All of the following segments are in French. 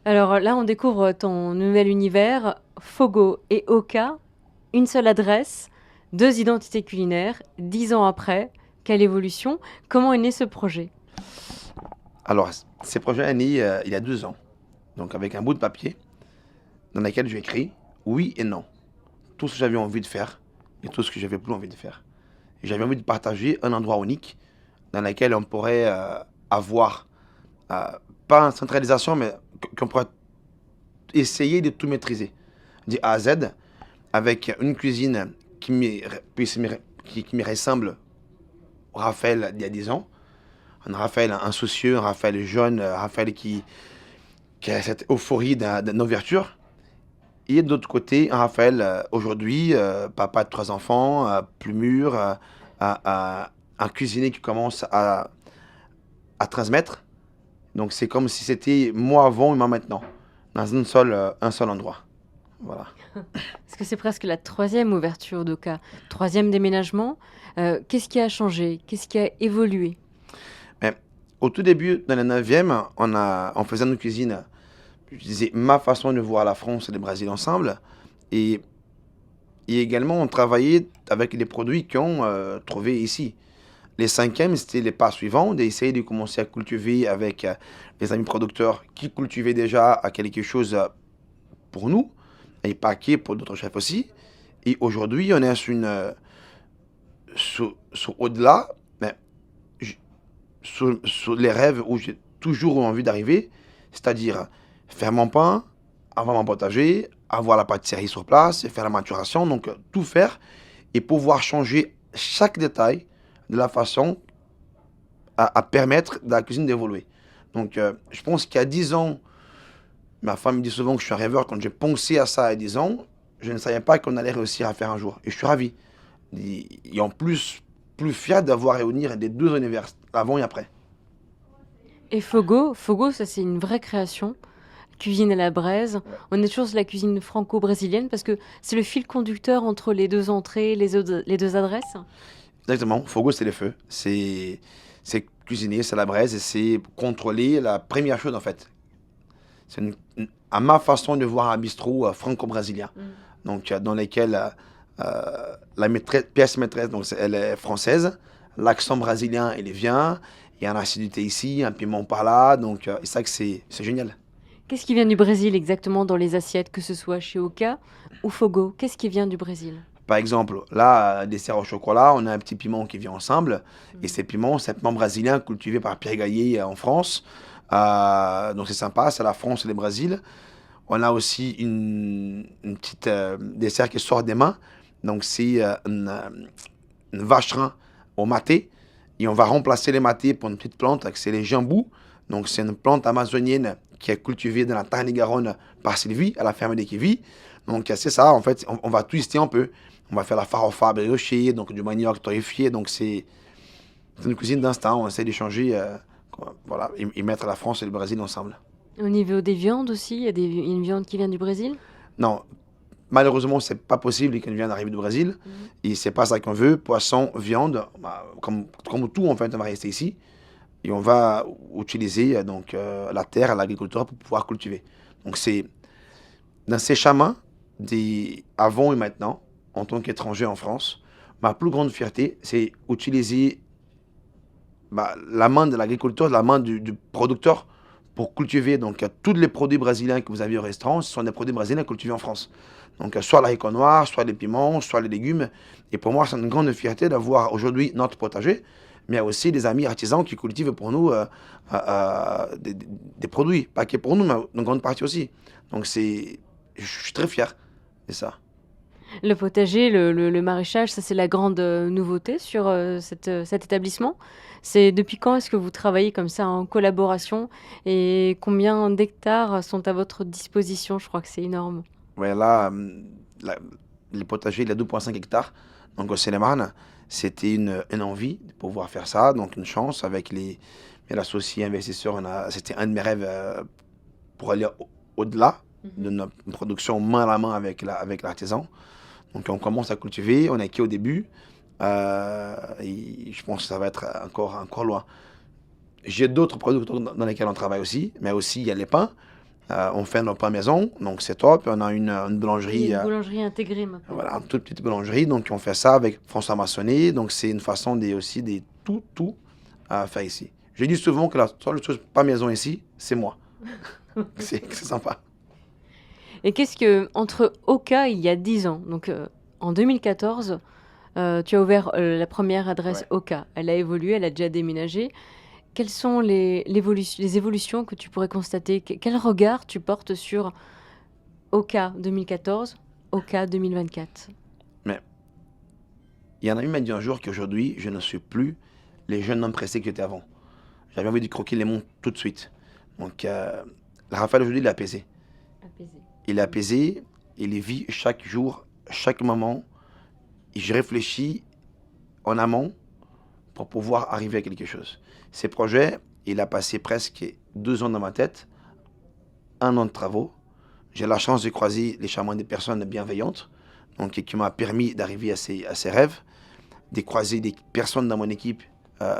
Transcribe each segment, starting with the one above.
Alors là, on découvre ton nouvel univers, Fogo et Oka, une seule adresse, deux identités culinaires, 10 ans après. Quelle évolution? Comment est né ce projet? Alors, ces projets est né il y a 2 ans, donc avec un bout de papier dans lequel j'ai écrit oui et non. Tout ce que j'avais envie de faire et tout ce que j'avais plus envie de faire. Et j'avais envie de partager un endroit unique dans lequel on pourrait avoir, euh, pas une centralisation, mais qu'on pourrait essayer de tout maîtriser, de A à Z, avec une cuisine qui me ressemble au Raphaël d'il y a 10 ans. Un Raphaël insoucieux, un Raphaël jeune, un Raphaël qui a cette euphorie d'une ouverture. Et de l'autre côté, un Raphaël, aujourd'hui, papa de 3 enfants, plus mûr, un cuisinier qui commence à transmettre. Donc c'est comme si c'était moi avant et moi maintenant, dans un seul endroit. Voilà. Parce que c'est presque la troisième ouverture d'Oka, troisième déménagement. Qu'est-ce qui a changé? Qu'est-ce qui a évolué? Mais au tout début, dans le 9e, on faisait nos cuisines. Je disais ma façon de voir la France et le Brésil ensemble. Et, et également, on travaillait avec les produits qu'on trouvait ici. Les cinquièmes, c'était les pas suivants, d'essayer de commencer à cultiver avec les amis producteurs qui cultivaient déjà à quelque chose pour nous, et pas que pour d'autres chefs aussi. Et aujourd'hui, on est sur au-delà, mais sur les rêves où j'ai toujours eu envie d'arriver, c'est-à-dire faire mon pain, avoir mon potager, avoir la pâtisserie sur place, et faire la maturation, donc tout faire et pouvoir changer chaque détail de la façon à permettre de la cuisine d'évoluer. Donc, je pense qu'il y a 10 ans, ma femme me dit souvent que je suis un rêveur. Quand j'ai pensé à ça il y a 10 ans, je ne savais pas qu'on allait réussir à faire un jour. Et je suis ravi. Et en plus fier d'avoir réuni les deux univers, avant et après. Et Fogo, ça c'est une vraie création. Cuisine à la braise. Ouais. On est toujours sur la cuisine franco-brésilienne parce que c'est le fil conducteur entre les deux entrées, les deux adresses. Exactement. Fogo, c'est les feux. C'est cuisiner, c'est la braise et c'est contrôler la première chose en fait. C'est à ma façon de voir un bistrot franco-brésilien. Mm. Donc, dans lesquels la pièce maîtresse, donc elle est française, l'accent brésilien, il vient, il y a une acidité ici, un piment par là, donc c'est ça que c'est génial. Qu'est-ce qui vient du Brésil exactement dans les assiettes, que ce soit chez Oka ou Fogo? Qu'est-ce qui vient du Brésil? Par exemple, là, dessert au chocolat, on a un petit piment qui vient ensemble, et Mm. ces piments, c'est un piment brésilien cultivé par Pierre Gaillet en France, donc c'est sympa, c'est la France et le Brésil. On a aussi une petite dessert qui sort des mains, donc c'est une vacherin au maté. Et on va remplacer les matés pour une petite plante, c'est les jambous. Donc c'est une plante amazonienne qui est cultivée dans la Tarn-et-Garonne par Sylvie, à la ferme des Kiwi. Donc c'est ça, en fait, on va twister un peu. On va faire la farofa briochée, donc du manioc torréfié. Donc c'est une cuisine d'instant, on essaie d'échanger, voilà, et mettre la France et le Brésil ensemble. Au niveau des viandes aussi, il y a une viande qui vient du Brésil? Non, malheureusement, c'est pas possible qu'elle vienne d'arriver du Brésil. Mhm. Et c'est pas ça qu'on veut. Poisson, viande, bah, comme tout, en fait, on va rester ici. Et on va utiliser donc la terre, l'agriculture pour pouvoir cultiver. Donc c'est dans ces chemins, avant et maintenant, en tant qu'étranger en France, ma plus grande fierté, c'est utiliser bah, la main de l'agriculteur, la main du producteur pour cultiver. Donc, tous les produits brésiliens que vous avez au restaurant, ce sont des produits brésiliens cultivés en France. Donc, soit l'haricot noir, soit les piments, soit les légumes. Et pour moi, c'est une grande fierté d'avoir aujourd'hui notre potager, mais aussi des amis artisans qui cultivent pour nous des produits. Pas que pour nous, mais une grande partie aussi. Donc, je suis très fier de ça. Le potager, le maraîchage, ça c'est la grande nouveauté sur cet établissement. C'est depuis quand est-ce que vous travaillez comme ça en collaboration et combien d'hectares sont à votre disposition? Je crois que c'est énorme. Ouais, là, le potager, il a 2,5 hectares. Donc, au Seine-et-Marne, c'était une envie de pouvoir faire ça. Donc, une chance avec mes associés investisseurs. C'était un de mes rêves pour aller au-delà de Mhm. notre production main à la main avec l'artisan. Donc, on commence à cultiver. On est qui au début. Et je pense que ça va être encore loin. J'ai d'autres producteurs dans lesquels on travaille aussi. Mais aussi, il y a les pains. On fait nos pains maison, donc c'est top. On a une Il y a boulangerie, une boulangerie intégrée maintenant. voilà, une toute petite boulangerie. Donc on fait ça avec François Maçonnet. Donc c'est une façon aussi de tout à faire ici. Je dis souvent que la seule chose pas maison ici, c'est moi. C'est sympa. Et qu'est-ce que, entre Oka, il y a 10 ans, donc en 2014, tu as ouvert la première adresse Ouais. Oka. Elle a évolué, elle a déjà déménagé. Quelles sont les évolutions que tu pourrais constater? Quel regard tu portes sur Oka 2014, Oka 2024? Mais il y en a une m'a dit un jour qu'aujourd'hui, je ne suis plus les jeunes hommes pressés que j'étais avant. J'avais envie de croquer les monts tout de suite. Donc, le Raphaël aujourd'hui, il est apaisé. Apaisé. Il est apaisé, il vit chaque jour, chaque moment. Et je réfléchis en amont pour pouvoir arriver à quelque chose. Ces projets, il a passé presque 2 ans dans ma tête, 1 an de travaux. J'ai la chance de croiser les charmantes des personnes bienveillantes, donc qui m'a permis d'arriver à ces rêves, de croiser des personnes dans mon équipe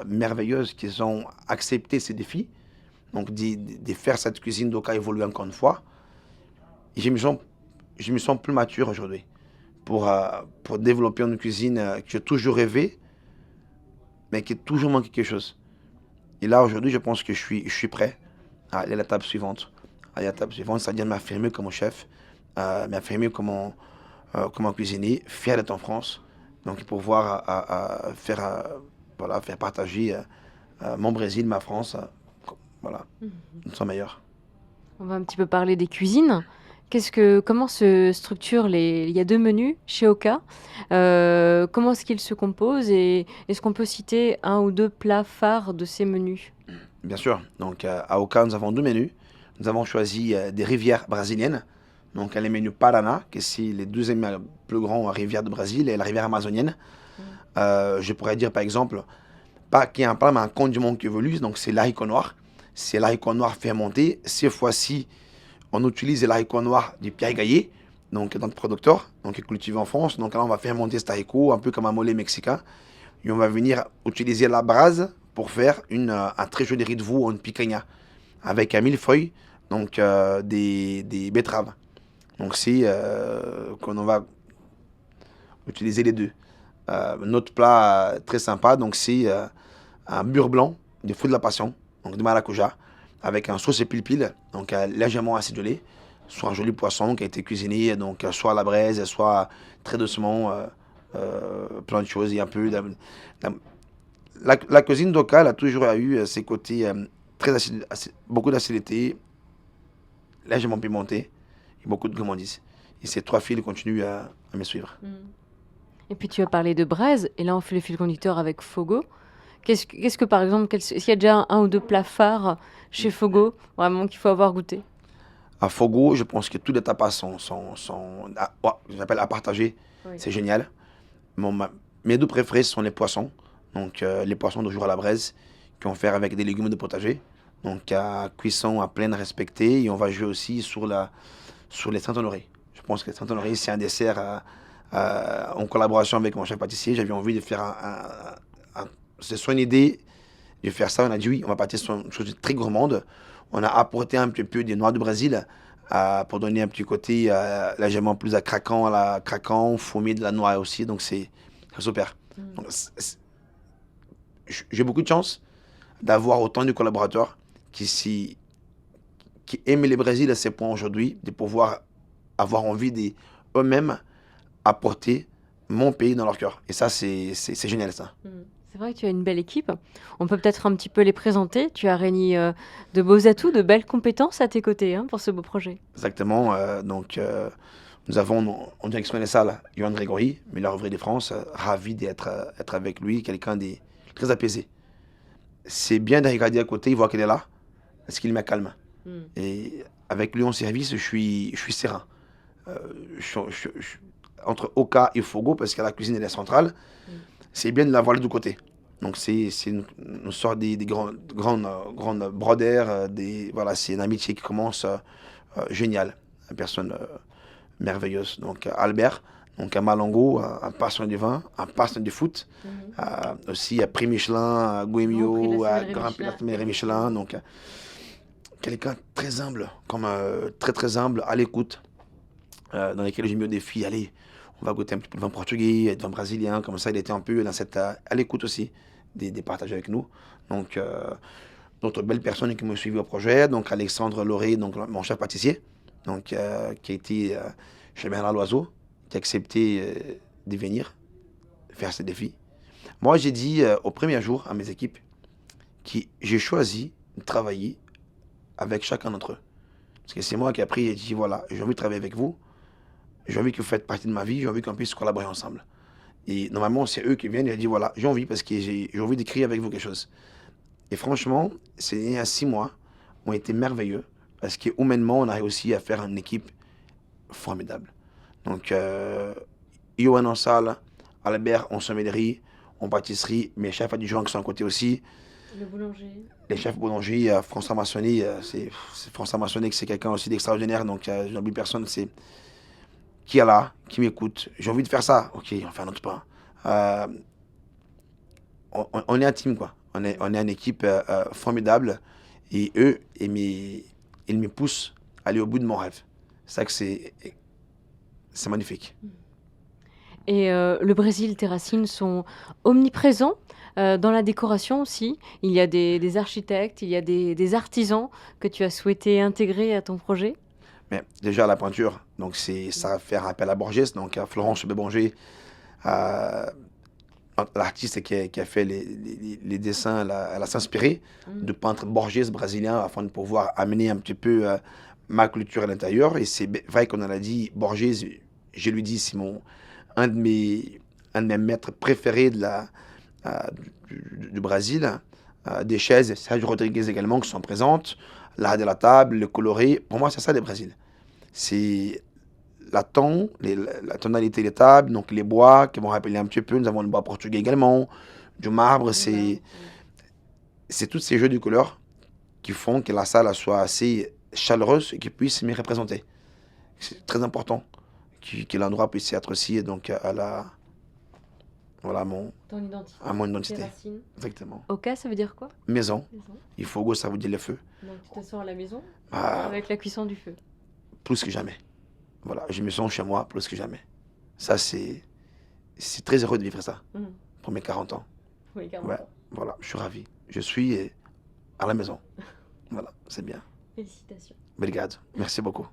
merveilleuses qui ont accepté ces défis, donc de faire cette cuisine d'Oka évoluer encore une fois. Et je me sens plus mature aujourd'hui pour développer une cuisine que j'ai toujours rêvé, mais qui est toujours manqué quelque chose. Et là, aujourd'hui, je pense que je suis prêt à aller à l'étape suivante. À l'étape suivante, c'est-à-dire m'affirmer comme chef, m'affirmer comme un cuisinier, fier d'être en France. Donc, pouvoir faire, voilà, faire partager mon Brésil, ma France. Voilà, nous sommes meilleurs. On va un petit peu parler des cuisines. Comment se structurent il y a 2 menus chez Oka. Comment est-ce qu'ils se composent et est-ce qu'on peut citer 1 ou 2 plats phares de ces menus? Bien sûr. Donc, à Oka, nous avons 2 menus. Nous avons choisi des rivières brésiliennes. Donc, les menus Paraná, qui est les 2e plus grandes rivières de Brésil, et la rivière amazonienne. Je pourrais dire, par exemple, pas qu'il y a un plat, mais un condiment qui évolue. Donc, c'est l'haricot noir. C'est l'haricot noir fermenté. Cette fois-ci, on utilise l'haricot noir du Pierre Gaillet, donc notre producteur, donc cultivé en France. Donc là, on va fermenter cet haricot, un peu comme un mollet mexicain. Et on va venir utiliser la braise pour faire un très joli riz de veau, une picanha, avec un millefeuille, donc des betteraves. Donc c'est qu'on va utiliser les deux. Notre plat très sympa, donc c'est un beurre blanc de fruits de la passion, donc de maracuja, avec un sauce pile, donc légèrement acidulé, soit un joli poisson qui a été cuisiné, donc soit à la braise, soit très doucement, plein de choses. Il y a un peu la cuisine d'Oka a toujours eu ses côtés beaucoup d'acidité, légèrement pimenté et beaucoup de gourmandise. Et ces 3 fils continuent à me suivre. Et puis tu as parlé de braise, et là on fait le fil conducteur avec Fogo. Qu'est-ce que par exemple, est-ce qu'il y a déjà 1 ou 2 plats phares chez Fogo, vraiment qu'il faut avoir goûté? À Fogo, je pense que tous les tapas j'appelle à partager. Oui. C'est génial. Mes 2 préférés sont les poissons. Donc, les poissons de jour à la braise, qu'on fait avec des légumes de potager. Donc, à cuisson à pleine respectée. Et on va jouer aussi sur les Saint-Honoré. Je pense que les Saint-Honoré, c'est un dessert en collaboration avec mon chef pâtissier. J'avais envie de faire c'est son idée de faire ça. On a dit oui, on va partir sur une chose très gourmande. On a apporté un petit peu des noix du Brésil pour donner un petit côté légèrement plus craquant, fourmi de la noix aussi. Donc, c'est super. Donc, j'ai beaucoup de chance d'avoir autant de collaborateurs qui aiment le Brésil à ce point aujourd'hui, de pouvoir avoir envie d'eux-mêmes apporter mon pays dans leur cœur. Et ça, c'est génial, ça. C'est vrai que tu as une belle équipe. On peut peut-être un petit peu les présenter. Tu as réuni de beaux atouts, de belles compétences à tes côtés pour ce beau projet. Exactement. Donc, nous avons en direction des salles Johan Grégory, meilleur ouvrier de France, ravi d'être avec lui, quelqu'un de très apaisé. C'est bien de regarder à côté, il voit qu'il est là, parce qu'il me calme. Et avec lui en service, je suis serein. Entre Oka et Fogo, parce que la cuisine elle est centrale, c'est bien de l'avoir les 2 côtés. Donc c'est une sorte des grandes brodères, voilà, c'est une amitié qui commence géniale, une personne merveilleuse. Donc Albert, donc un Malongo, un passionné du vin, un passionné du foot, aussi prix Michelin, Guemio, Grand Prix Michelin, donc quelqu'un très humble, comme très très humble, à l'écoute, dans lesquels j'ai mis au défi, allez, on va goûter un petit peu de vin portugais, de vin brésilien, comme ça il était un peu dans cette, à l'écoute aussi des partages avec nous. Donc, d'autres belles personnes qui m'ont suivi au projet, donc Alexandre Lauré, donc mon chef pâtissier, donc, qui a été chez Bernard Loiseau, qui a accepté de venir faire ce défi. Moi, j'ai dit au premier jour à mes équipes que j'ai choisi de travailler avec chacun d'entre eux. Parce que c'est moi qui ai pris et dit, voilà, j'ai envie de travailler avec vous, j'ai envie que vous faites partie de ma vie, j'ai envie qu'on puisse collaborer ensemble. Et normalement, c'est eux qui viennent et ils disent, voilà, j'ai envie parce que j'ai envie d'écrire avec vous quelque chose. Et franchement, ces 6 mois ont été merveilleux parce que humainement, on a réussi à faire une équipe formidable. Donc, Yoann en salle, Albert en sommellerie, en pâtisserie, mes chefs adjoints qui sont à côté aussi. Le boulanger. Les chefs boulangers, François Massonnier, François Massonnier, c'est quelqu'un aussi d'extraordinaire, donc je n'oublie personne, c'est qui est là, qui m'écoute. J'ai envie de faire ça, ok, on fait un autre pas. Euh, on est un team, quoi. On est une équipe formidable, et eux, ils me poussent à aller au bout de mon rêve. C'est ça que c'est magnifique. Et le Brésil, tes racines sont omniprésents dans la décoration aussi. Il y a des architectes, il y a des artisans que tu as souhaité intégrer à ton projet. Mais déjà, la peinture, donc ça va faire appel à Borges, donc à Florence Bébanger, euh, l'artiste qui a fait les dessins, elle a s'inspiré de peintres Borges brésiliens afin de pouvoir amener un petit peu ma culture à l'intérieur. Et c'est vrai qu'on en a dit, Borges, je lui dis, c'est un de mes maîtres préférés euh, du Brésil. Des chaises, Sergio Rodriguez également, qui sont présentes, l'art de la table, le coloré. Pour moi, c'est ça le Brésil. C'est la tonalité des tables, donc les bois qui vont rappeler un petit peu. Nous avons le bois portugais également, du marbre. C'est tous ces jeux de couleurs qui font que la salle soit assez chaleureuse et qui puisse me représenter. C'est très important que l'endroit puisse être aussi donc voilà, Ton identité, à mon tes identité. racines. Exactement. Oka, ça veut dire quoi? Maison. Maison. Il faut go, ça veut dire le feu. Donc tu te sens à la maison Ah, avec la cuisson du feu. plus que jamais. Voilà, je me sens chez moi plus que jamais. Ça, c'est très heureux de vivre ça Mhm. pour mes 40 ans. Oui, 40 Ouais, ans. voilà, je suis ravi. Je suis à la maison. Voilà, c'est bien. Félicitations. Obrigado. Merci beaucoup.